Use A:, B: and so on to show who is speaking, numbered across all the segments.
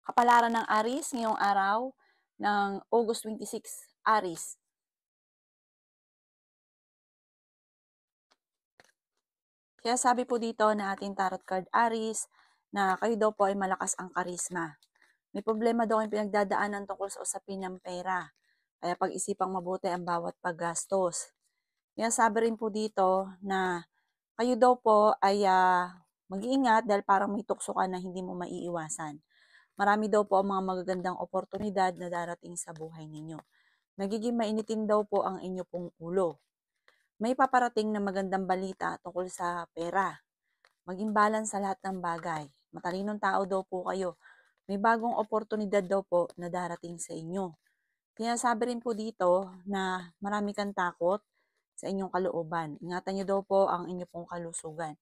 A: Kapalaran ng Aries ngayong araw ng August 26, Aries. Kaya sabi po dito na ating tarot card Aries na kayo daw po ay malakas ang karisma. May problema daw kayong pinagdadaanan tungkol sa usapin ng pera. Kaya pag-isipang mabuti ang bawat paggastos. Kaya sabi rin po dito na kayo daw po ay mag-iingat dahil parang may tukso ka na hindi mo maiiwasan. Marami daw po ang mga magagandang oportunidad na darating sa buhay ninyo. Nagiging mainitin daw po ang inyo pong ulo. May paparating na magandang balita tungkol sa pera. Maging balance sa lahat ng bagay. Matalinong tao daw po kayo. May bagong oportunidad daw po na darating sa inyo. Kaya sabi rin po dito na marami kang takot sa inyong kalooban. Ingatan niyo daw po ang inyong pong kalusugan.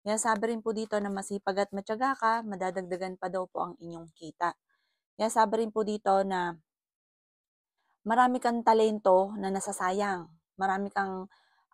A: Kaya sabi rin po dito na masipag at matyaga ka, madadagdagan pa daw po ang inyong kita. Kaya sabi rin po dito na marami kang talento na nasasayang. Marami kang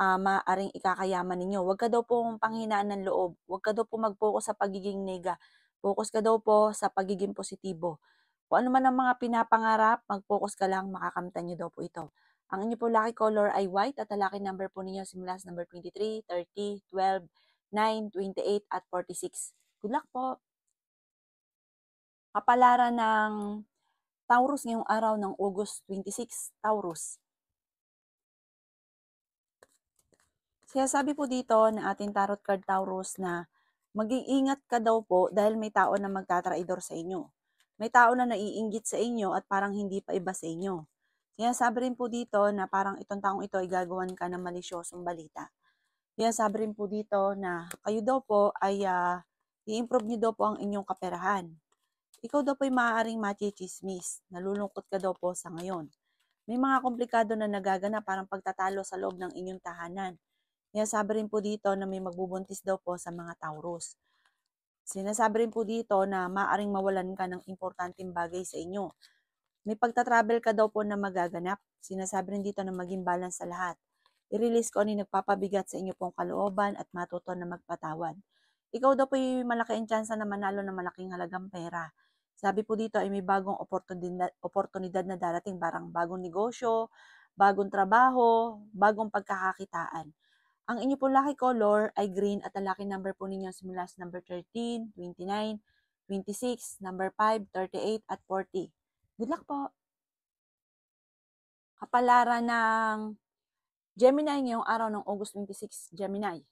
A: maaaring ikakayaman ninyo. Huwag ka daw pong panghinaan ng loob. Huwag ka daw po mag-focus sa pagiging nega. Focus ka daw po sa pagiging positibo. Kung ano man ang mga pinapangarap, mag-focus ka lang, makakamtan nyo daw po ito. Ang inyo po lucky color ay white at ang lucky number po ninyo simula sa number 23, 30, 12, 9, 28 at 46. Good luck po! Kapalaran ng Taurus ngayong araw ng August 26, Taurus. Kaya sabi po dito na ating tarot card Taurus na mag-iingat ka daw po dahil may tao na magtatraidor sa inyo. May tao na naiinggit sa inyo at parang hindi pa iba sa inyo. Kaya sabi rin po dito na parang itong taong ito ay gagawan ka ng malisyosong balita. Kaya sabi rin po dito na kayo daw po ay i-improve nyo daw po ang inyong kaperahan. Ikaw daw po ay maaaring machichismis. Nalulungkot ka daw po sa ngayon. May mga komplikado na nagaganap parang pagtatalo sa loob ng inyong tahanan. Kaya sabi rin po dito na may magbubuntis daw po sa mga Taurus. Sinasabi rin po dito na maaring mawalan ka ng importanteng bagay sa inyo. May pagta-travel ka daw po na magaganap. Sinasabi rin dito na maging balance sa lahat. I-release ko ano yung nagpapabigat sa inyo pong kalooban at matuto na magpatawad. Ikaw daw po yung malaki ang tsansa na manalo ng malaking halagang pera. Sabi po dito ay may bagong oportunidad na darating, parang bagong negosyo, bagong trabaho, bagong pagkakakitaan. Ang inyo po lucky color ay green at ang lucky number po ninyo simula sa number 13, 29, 26, number 5, 38 at 40. Good luck po! Kapalaran ng Gemini ngayong araw ng August 26, Gemini.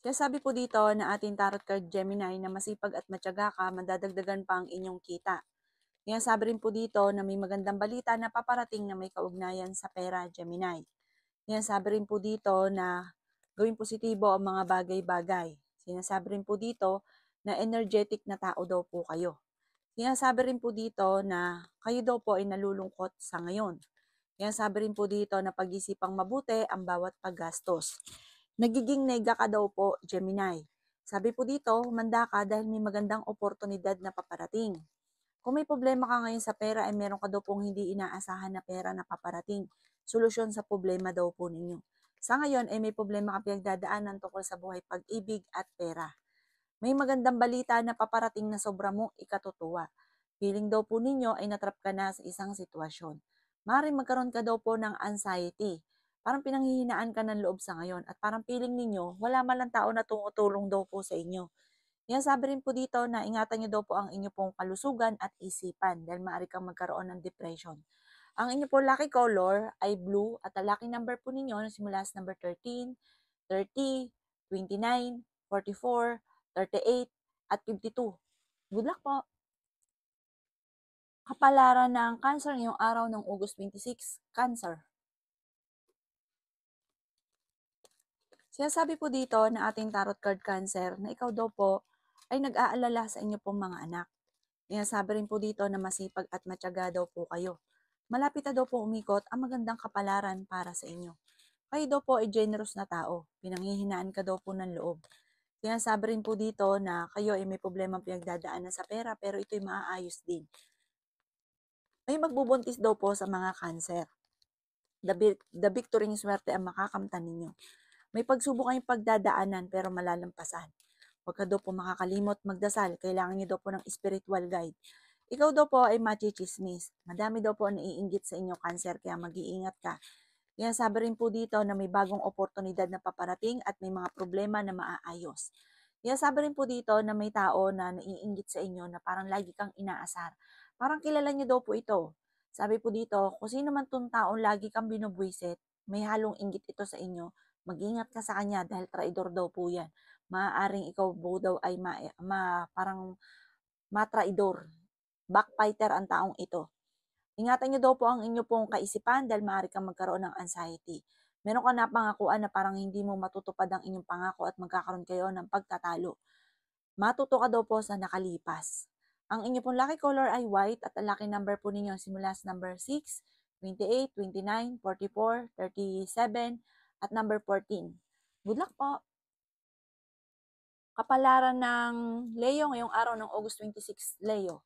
A: Kaya sabi po dito na ating tarot card Gemini na masipag at matyaga ka, madadagdagan pa ang inyong kita. Kaya sabi rin po dito na may magandang balita na paparating na may kaugnayan sa pera, Gemini. Kaya sabi rin po dito na gawing positibo ang mga bagay-bagay. Sinasabi rin po dito na energetic na tao daw po kayo. Kaya sabi rin po dito na kayo daw po ay nalulungkot sa ngayon. Kaya sabi rin po dito na pag-isipang mabuti ang bawat paggastos. Nagiging nega ka daw po, Gemini. Sabi po dito, humanda ka dahil may magandang oportunidad na paparating. Kung may problema ka ngayon sa pera ay meron ka daw pong hindi inaasahan na pera na paparating. Solusyon sa problema daw po ninyo. Sa ngayon ay may problema ka pinagdadaanan tungkol sa buhay pag-ibig at pera. May magandang balita na paparating na sobra mong ikatutuwa. Feeling daw po ninyo ay natrap ka na sa isang sitwasyon. Maaaring magkaroon ka daw po ng anxiety. Parang pinanghihinaan ka ng loob sa ngayon at parang feeling ninyo wala man lang tao na tumutulong daw po sa inyo. Yan sabi rin po dito na ingatan nyo daw po ang inyo pong kalusugan at isipan dahil maaari kang magkaroon ng depression. Ang inyo po lucky color ay blue at ang lucky number po ninyo na simula sa number 13, 30, 29, 44, 38, at 52. Good luck po! Kapalaran ng Cancer ngayong araw ng August 26, Cancer. Sinasabi po dito na ating tarot card Cancer na ikaw daw po ay nag-aalala sa inyo pong mga anak. Sinasabi rin po dito na masipag at matyaga daw po kayo. Malapit na daw po umikot ang magandang kapalaran para sa inyo. Kayo daw po ay generous na tao. Pinanghihinaan ka daw po ng loob. Sinasabi rin po dito na kayo ay may problemang pinagdadaanan sa pera pero ito'y maaayos din. May magbubuntis daw po sa mga Cancer. The victory ng swerte ang makakamtan ninyo. May pagsubok kayong pagdadaanan pero malalampasan. Huwag ka daw po makakalimot magdasal. Kailangan niyo daw po ng spiritual guide. Ikaw daw po ay machichismis. Madami daw po ang naiinggit sa inyo, Cancer, kaya mag-iingat ka. Kaya sabi rin po dito na may bagong oportunidad na paparating at may mga problema na maaayos. Kaya sabi rin po dito na may tao na naiinggit sa inyo na parang lagi kang inaasar. Parang kilala niyo daw po ito. Sabi po dito, kung sino man tong taong lagi kang binubwisit, may halong inggit ito sa inyo, mag-ingat ka sa kanya dahil traidor daw po yan. Maaaring ikaw po daw ay parang matraidor. Backbiter ang taong ito. Ingatan niyo daw po ang inyo pong kaisipan dahil maaari kang magkaroon ng anxiety. Meron ka na pangakuan na parang hindi mo matutupad ang inyong pangako at magkakaroon kayo ng pagtatalo. Matuto ka daw po sa nakalipas. Ang inyo pong lucky color ay white at ang lucky number po ninyo simula sa number 6, 28, 29, 44, 37 at number 14. Good luck po! Kapalaran ng Leo ngayong araw ng August 26, Leo.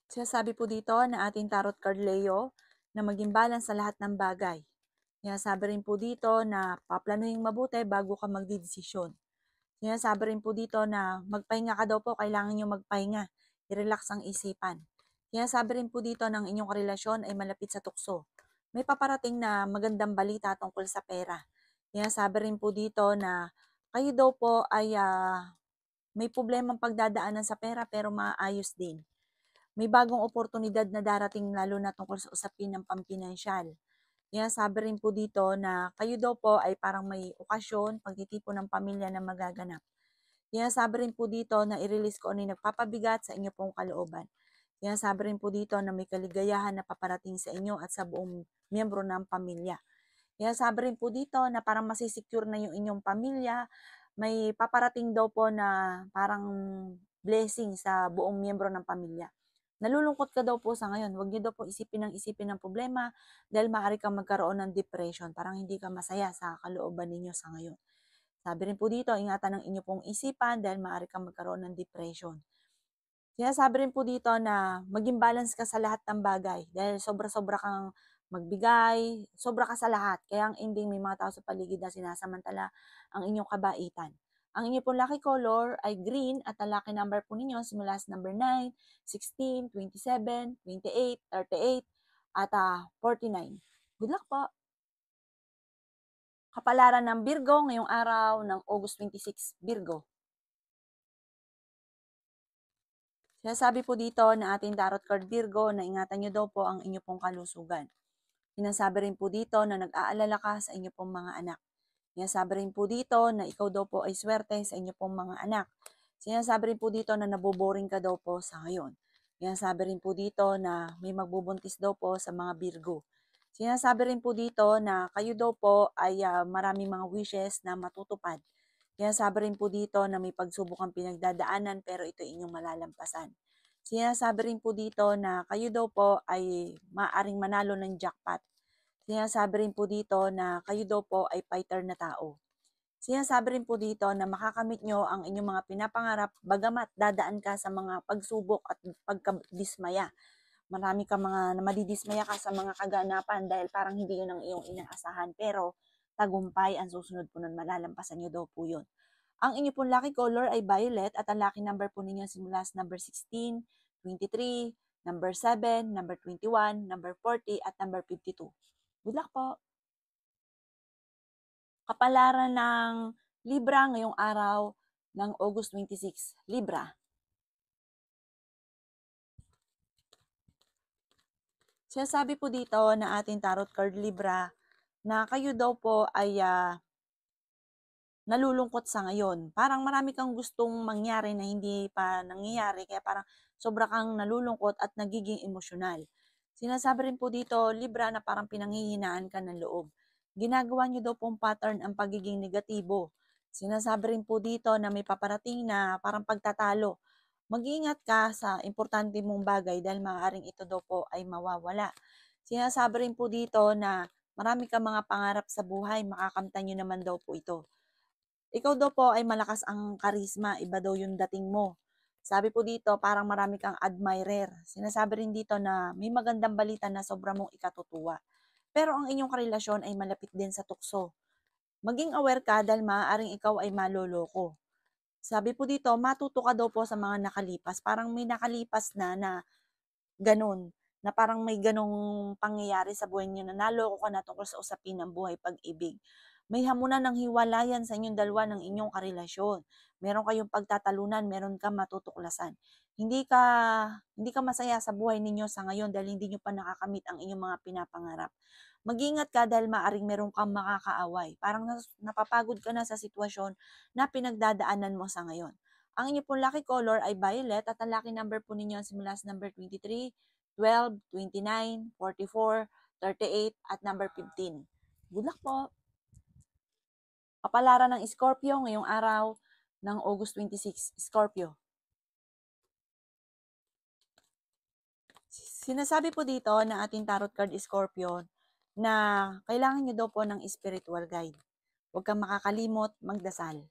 A: Sinasabi po dito na ating tarot card Leo na maging balance sa lahat ng bagay. Sinasabi rin po dito na paplanuhin mabuti bago ka magdidesisyon. Sinasabi rin po dito na magpahinga ka daw po, kailangan nyo magpahinga. I-relax ang isipan. Sinasabi rin po dito na ang inyong relasyon ay malapit sa tukso. May paparating na magandang balita tungkol sa pera. Sinasabi rin po dito na kayo daw po ay may problemang pagdadaanan sa pera pero maayos din. May bagong oportunidad na darating lalo na tungkol sa usapin ng pampinansyal. Kaya sabi rin po dito na kayo daw po ay parang may okasyon, pagtitipon ng pamilya na magaganap. Kaya sabi rin po dito na i-release ko ano yung nagpapabigat sa inyo pong kalooban. Kaya sabi rin po dito na may kaligayahan na paparating sa inyo at sa buong miyembro ng pamilya. Kaya sabi rin po dito na parang masisecure na yung inyong pamilya, may paparating daw po na parang blessing sa buong miyembro ng pamilya. Nalulungkot ka daw po sa ngayon. Huwag niyo daw po isipin ng problema dahil maaari kang magkaroon ng depression. Parang hindi ka masaya sa kalooban ninyo sa ngayon. Sabi rin po dito, ingatan ng inyo pong isipan dahil maaari kang magkaroon ng depression. Sinasabi rin po dito na maging balance ka sa lahat ng bagay dahil sobra-sobra kang magbigay, sobra ka sa lahat. Kaya ang ending may mga tao sa paligid na sinasamantala ang inyong kabaitan. Ang inyong pong lucky color ay green at ang lucky number po ninyo simula sa number 9, 16, 27, 28, 38 at 49. Good luck po! Kapalaran ng Virgo ngayong araw ng August 26, Virgo. Sinasabi po dito na ating tarot card Virgo na ingatan nyo daw po ang inyo pong kalusugan. Sinasabi rin po dito na nag-aalala ka sa inyo pong mga anak. Sinasabi rin po dito na ikaw daw po ay swerte sa inyo pong mga anak. Sinasabi rin po dito na naboboring ka daw po sa ngayon. Sinasabi rin po dito na may magbubuntis daw po sa mga Virgo. Sinasabi rin po dito na kayo daw po ay maraming mga wishes na matutupad. Sinasabi rin po dito na may pagsubok ang pinagdadaanan pero ito inyong malalampasan. Sinasabi rin po dito na kayo daw po ay maaring manalo ng jackpot. Sinasabi rin po dito na kayo daw po ay fighter na tao. Sinasabi rin po dito na makakamit nyo ang inyong mga pinapangarap bagamat dadaan ka sa mga pagsubok at pagkadismaya. Marami ka mga madidismaya ka sa mga kaganapan dahil parang hindi yun ang iyong inaasahan pero tagumpay ang susunod po nun, malalampasan nyo daw po yun. Ang inyo pong lucky color ay violet at ang lucky number po ninyo simula sa number 16, 23, number 7, number 21, number 40 at number 52. Good luck po! Kapalaran ng Libra ngayong araw ng August 26. Libra. Sinasabi po dito na ating tarot card Libra na kayo daw po ay nalulungkot sa ngayon. Parang marami kang gustong mangyari na hindi pa nangyayari kaya parang sobra kang nalulungkot at nagiging emosyonal. Sinasabi rin po dito, Libra, na parang pinanghihinaan ka ng loob. Ginagawa niyo daw pong pattern ang pagiging negatibo. Sinasabi rin po dito na may paparating na parang pagtatalo. Mag-iingat ka sa importante mong bagay dahil maaaring ito daw po ay mawawala. Sinasabi rin po dito na marami kang mga pangarap sa buhay, makakamtan nyo naman daw po ito. Ikaw daw po ay malakas ang karisma, iba daw yung dating mo. Sabi po dito, parang marami kang admirer. Sinasabi rin dito na may magandang balita na sobra mong ikatutuwa. Pero ang inyong karelasyon ay malapit din sa tukso. Maging aware ka dahil maaaring ikaw ay maloloko. Sabi po dito, matuto ka daw po sa mga nakalipas. Parang may nakalipas na gano'n, na parang may gano'ng pangyayari sa buhay niyo na naloko ka na tungkol sa usapin ng buhay pag-ibig. May hamunan ng hiwalayan sa inyong dalawa ng inyong karelasyon. Meron kayong pagtatalunan, meron kang matutuklasan. Hindi ka hindi ka masaya sa buhay ninyo sa ngayon dahil hindi niyo pa nakakamit ang inyong mga pinapangarap. Mag-ingat ka dahil maaring meron kang makakaaway. Parang napapagod ka na sa sitwasyon na pinagdadaanan mo sa ngayon. Ang inyo pong lucky color ay violet at ang lucky number po ninyo simula sa number 23, 12, 29, 44, 38 at number 15. Good luck po! Kapalaran ng Scorpio ngayong araw ng August 26, Scorpio. Sinasabi po dito ng ating tarot card Scorpio na kailangan nyo daw po ng spiritual guide. Huwag kang makakalimot, magdasal.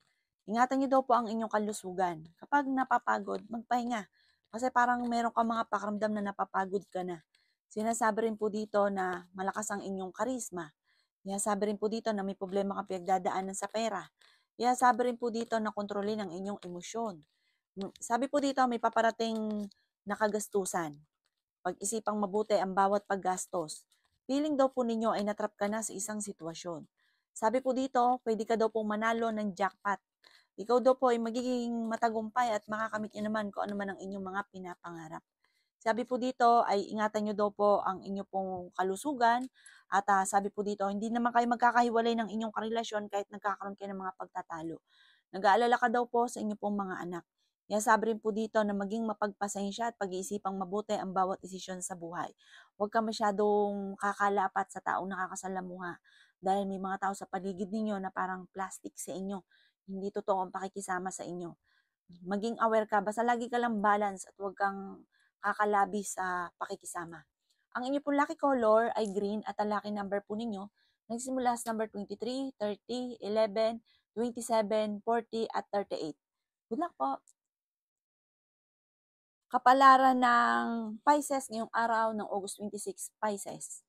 A: Ingatan nyo daw po ang inyong kalusugan. Kapag napapagod, magpahinga. Kasi parang meron kang mga pakiramdam na napapagod ka na. Sinasabi rin po dito na malakas ang inyong karisma. Sinasabi rin po dito na may problema kang pinagdadaanan sa pera. Sinasabi rin po dito na kontrolin ang inyong emosyon. Sabi po dito may paparating na kagastusan. Pag-isipang mabuti ang bawat paggastos. Feeling daw po ninyo ay natrap ka na sa isang sitwasyon. Sabi po dito, pwede ka daw pong manalo ng jackpot. Ikaw daw po ay magiging matagumpay at makakamit nyo naman kung ano man ang inyong mga pinapangarap. Sabi po dito ay ingatan nyo daw po ang inyong pong kalusugan at sabi po dito hindi naman kayo magkakahiwalay ng inyong karelasyon kahit nagkakaroon kayo ng mga pagtatalo. Nag-aalala ka daw po sa inyong pong mga anak. Sabi rin po dito na maging mapagpasensya at pag-iisipang mabuti ang bawat desisyon sa buhay. Huwag ka masyadong kakalapat sa taong nakakasalamuha dahil may mga tao sa paligid ninyo na parang plastic sa inyo. Hindi totoo ang pakikisama sa inyo. Maging aware ka, basta lagi ka lang balance at huwag kang kakalabi sa pakikisama. Ang inyo pong lucky color ay green at ang lucky number po ninyo nagsimula sa number 23, 30, 11, 27, 40 at 38. Good luck po! Kapalaran ng Pisces ngayong araw ng August 26, Pisces.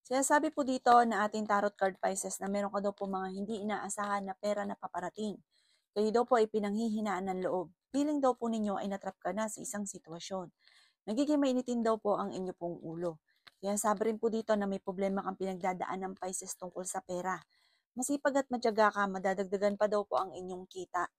A: Sinasabi po dito na ating tarot card Pisces na meron ka daw po mga hindi inaasahan na pera na paparating. Kayo daw po ay pinanghihinaan ng loob. Feeling daw po ninyo ay natrap ka na sa isang sitwasyon. Nagiging mainitin daw po ang inyo pong ulo. Kaya sabi rin po dito na may problema kang pinagdadaan ng Pisces tungkol sa pera. Masipag at matyaga ka, madadagdagan pa daw po ang inyong kita.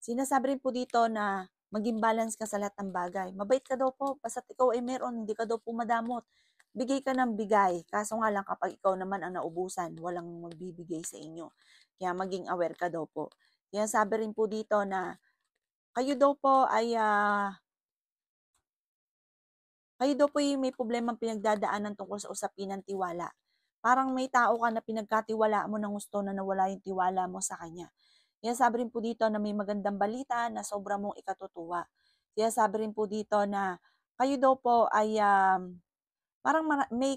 A: Sinasabi rin po dito na maging balance ka sa lahat ng bagay. Mabait ka daw po, basta't ikaw ay meron, hindi ka daw po madamot. Bigay ka ng bigay, kaso nga lang kapag ikaw naman ang naubusan, walang magbibigay sa inyo. Kaya maging aware ka daw po. Kaya sabi rin po dito na kayo daw po ay may problemang pinagdadaanan tungkol sa usapin ng tiwala. Parang may tao ka na pinagkatiwalaan mo ng gusto na nawala yung tiwala mo sa kanya. Kaya sabi rin po dito na may magandang balita na sobra mong ikatutuwa. Kaya sabi rin po dito na kayo daw po ay parang may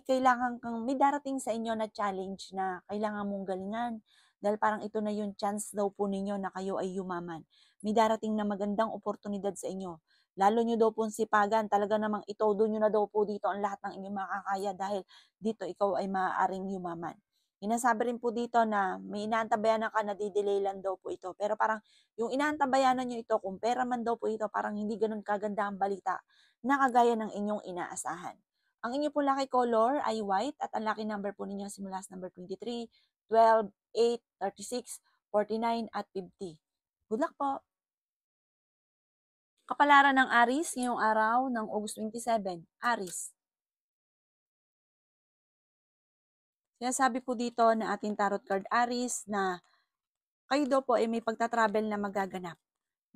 A: darating sa inyo na challenge na kailangan mong galingan. Dahil parang ito na yung chance daw po ninyo na kayo ay yumaman. May darating na magandang oportunidad sa inyo. Lalo nyo daw pong sipagan, talaga namang itodo nyo na daw po dito ang lahat ng inyong makakaya dahil dito ikaw ay maaaring yumaman. Inasabi rin po dito na may inaantabayanan ka na di-delay lang daw po ito. Pero parang yung inaantabayanan nyo ito, kung pera man daw po ito, parang hindi ganun kaganda ang balita na kagaya ng inyong inaasahan. Ang inyo pong lucky color ay white at ang lucky number po ninyo simula sa number 23, 12, 8, 36, 49 at 50. Good luck po! Kapalaran ng Aries ngayong araw ng August 27, Aries. Sinasabi po dito na ating tarot card Aries na kayo daw po ay may pagtatravel na magaganap.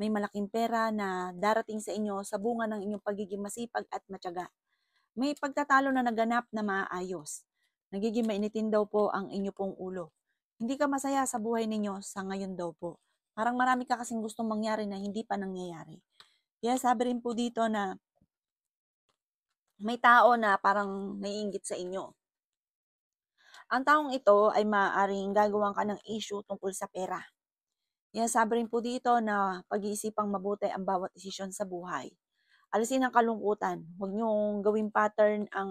A: May malaking pera na darating sa inyo sa bunga ng inyong pagiging masipag at matyaga. May pagtatalo na naganap na maayos. Nagiging mainitin daw po ang inyo pong ulo. Hindi ka masaya sa buhay ninyo sa ngayon daw po. Parang marami ka kasing gustong mangyari na hindi pa nangyayari. Kaya sabi rin po dito na may tao na parang naiinggit sa inyo. Ang taong ito ay maaaring gagawan ka ng issue tungkol sa pera. Kaya sabi rin po dito na pag-iisipang mabuti ang bawat desisyon sa buhay. Alisin ang kalungkutan. Huwag niyong gawing pattern ang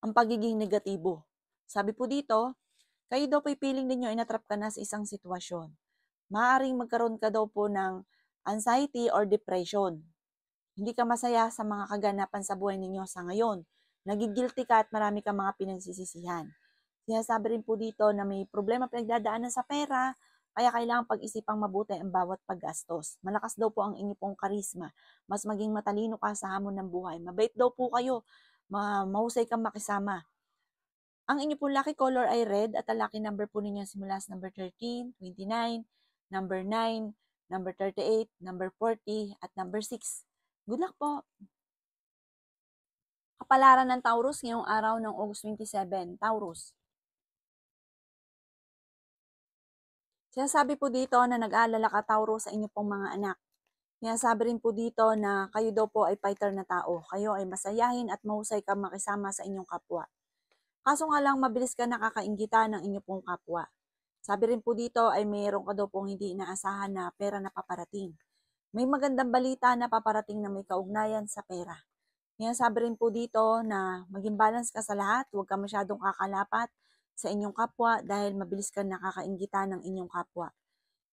A: ang pagiging negatibo. Sabi po dito, kayo daw po'y feeling ninyo ay natrap ka na sa isang sitwasyon. Maaaring magkaroon ka daw po ng anxiety or depression. Hindi ka masaya sa mga kaganapan sa buhay ninyo sa ngayon. Nagigilty ka at marami kang mga pinagsisisihan. Sinasabi rin po dito na may problema pinagdadaanan sa pera, kaya kailangan pag-isipang mabuti ang bawat paggastos. Malakas daw po ang inyo pong karisma. Mas maging matalino ka sa hamon ng buhay. Mabait daw po kayo. Mahusay kang makisama. Ang inyo pong lucky color ay red at ang lucky number po ninyo simula sa number 13, 29, number 9, number 38, number 40, at number 6. Good luck po! Kapalaran ng Taurus ngayong araw ng August 27. Taurus. Sinasabi po dito na nag-aalala ka, Taurus, sa inyo pong mga anak. Sinasabi rin po dito na kayo daw po ay fighter na tao. Kayo ay masayahin at mahusay kang makisama sa inyong kapwa. Kaso nga lang, mabilis ka nakakainggita ng inyong pong kapwa. Sabi rin po dito ay mayroon ka daw pong hindi inaasahan na pera na paparating. May magandang balita na paparating na may kaugnayan sa pera. Sabi rin po dito na maging balance ka sa lahat, huwag ka masyadong kakalapat sa inyong kapwa dahil mabilis ka nakakainggita ng inyong kapwa.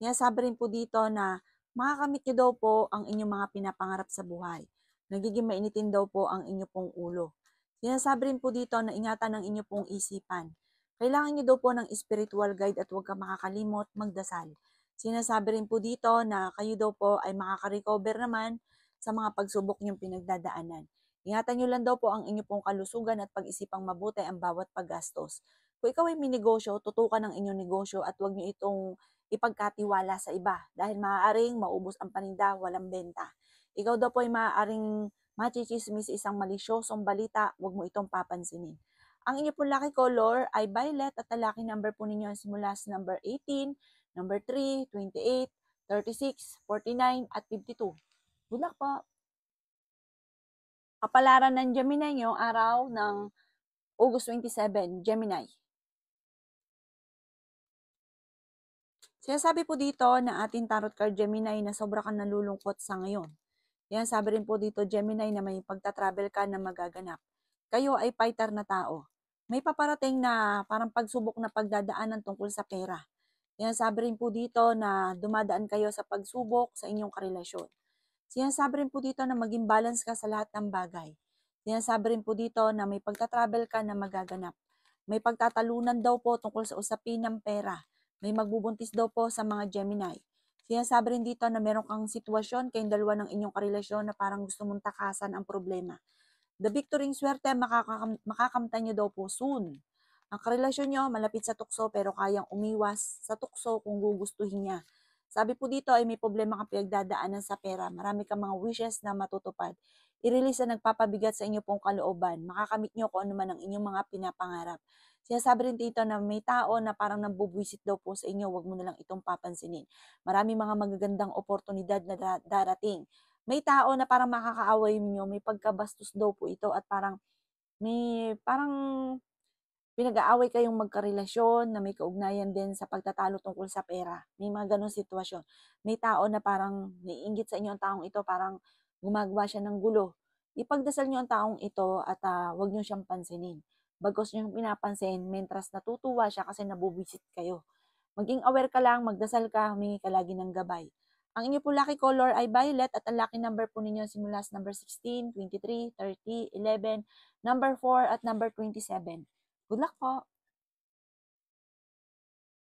A: Sabi rin po dito na makakamit nyo daw po ang inyong mga pinapangarap sa buhay. Nagiging mainitin daw po ang inyong pong ulo. Sinasabi rin po dito na ingatan ang inyong pong isipan. Kailangan nyo daw po ng spiritual guide at huwag ka makakalimot magdasal. Sinasabi rin po dito na kayo daw po ay makaka-recover naman sa mga pagsubok nyong pinagdadaanan. Ingatan nyo lang daw po ang inyong pong kalusugan at pag-isipang mabuti ang bawat paggastos. Kung ikaw ay may negosyo, tutukan ang inyong negosyo at huwag nyo itong ipagkatiwala sa iba dahil maaaring maubos ang paninda, walang benta. Ikaw daw po ay maaaring machichismis isang malisyosong balita, huwag mo itong papansinin. Ang inyo pong lucky color ay violet at ang lucky number po ninyo simula sa number 18, number 3, 28, 36, 49, at 52. Good luck po! Kapalaran ng Gemini ngayong araw ng August 27, Gemini. Sinasabi po dito na ating tarot card Gemini na sobra kang nalulungkot sa ngayon. Sabi rin po dito Gemini na may pagta-travel ka na magaganap. Kayo ay fighter na tao. May paparating na parang pagsubok na pagdadaanan tungkol sa pera. Sabi rin po dito na dumadaan kayo sa pagsubok sa inyong karelasyon. Sinasabi rin po dito na maging balance ka sa lahat ng bagay. Sinasabi rin po dito na may pagta-travel ka na magaganap. May pagtatalunan daw po tungkol sa usapin ng pera. May magbubuntis daw po sa mga Gemini. Sinasabi rin dito na meron kang sitwasyon kayong dalawa ng inyong karelasyon na parang gusto mong takasan ang problema. The victory swerte makakamtan nyo daw po soon. Ang karelasyon nyo malapit sa tukso pero kayang umiwas sa tukso kung gugustuhin niya. Sabi po dito ay may problema kang pinagdadaanan sa pera. Marami kang mga wishes na matutupad. I-release na nagpapabigat sa inyo pong kalooban. Makakamit nyo kung ano man ang inyong mga pinapangarap. Sinasabi rin dito na may tao na parang nambubwisit daw po sa inyo. Huwag mo na lang itong papansinin. Marami mga magagandang oportunidad na darating. May tao na parang makakaaway ninyo. May pagkabastos daw po ito at parang pinag-aaway kayong magkarelasyon na may kaugnayan din sa pagtatalo tungkol sa pera. May mga ganong sitwasyon. May tao na parang naiinggit sa inyo ang taong ito, parang gumagawa siya ng gulo. Ipagdasal nyo ang taong ito at huwag nyo siyang pansinin. Bagos nyo pinapansin, mentras natutuwa siya kasi nabubisit kayo. Maging aware ka lang, magdasal ka, humingi ka lagi ng gabay. Ang inyo po lucky color ay violet at ang lucky number po ninyo simula sa number 16, 23, 30, 11, number 4 at number 27. Good luck po!